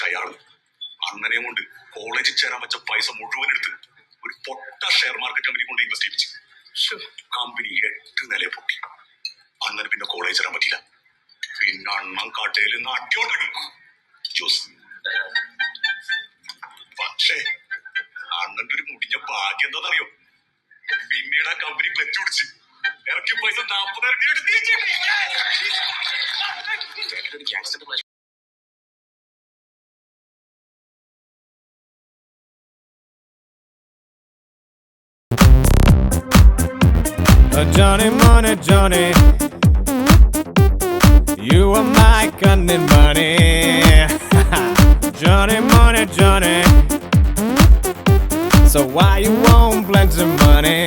പക്ഷെ അയാള് അണ്ണനെ കൊണ്ട് കോളേജിൽ ചേരാൻ വെച്ച പൈസ മുഴുവൻ എടുത്ത് ഒരു പൊട്ട ഷെയർ മാർക്കറ്റ് കമ്പനി കൊണ്ട് ഇൻവെസ്റ്റ് ചെയ്യിപ്പിച്ചു. കമ്പനി 8 നില പൊട്ടി. അണ്ണന് പിന്നെ കോളേജ് ചേരാൻ പറ്റില്ല. പിന്നെ അണ്ണൻ കടയിൽ നിന്ന് അടിയോട്ടടി ജ്യൂസ്. പക്ഷേ അണ്ണന്റെ ഒരു മുടിഞ്ഞ ഭാഗ്യം എന്താണെന്നറിയോ? പിന്നീട് ആ കമ്പനി ക്ലച്ച് പിടിച്ച് ഇറക്കിയ പൈസ 40,000 എടുത്ത് Johnny money, Johnny, you are my cunning money. Johnny money, Johnny, so why you won't plenty of money?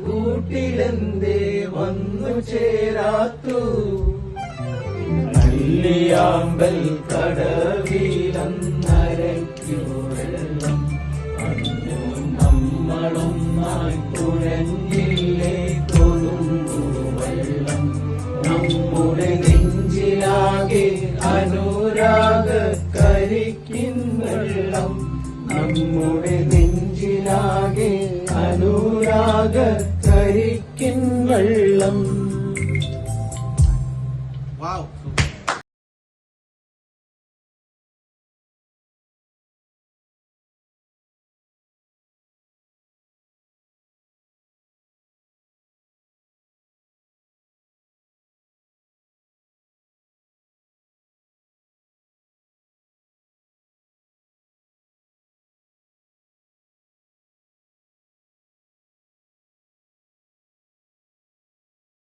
കൂട്ടിലെന്തേ വന്നു ചേരാത്തു നല്ലിയാമ്പൽ കടവിലന്നരയ്ക്കു വെള്ളം അന്നു നമ്മളൊന്നായി തുഴഞ്ഞില്ലേ തൊഴുമ്പു വെള്ളം നമ്മുടെ നെഞ്ചിലാകെ അനുരാഗ കരിക്കിൻ വെള്ളം നമ്മുടെ നെഞ്ചിലാകെ അനുരാഗ കരിക്കിൻ വെള്ളം. Wow.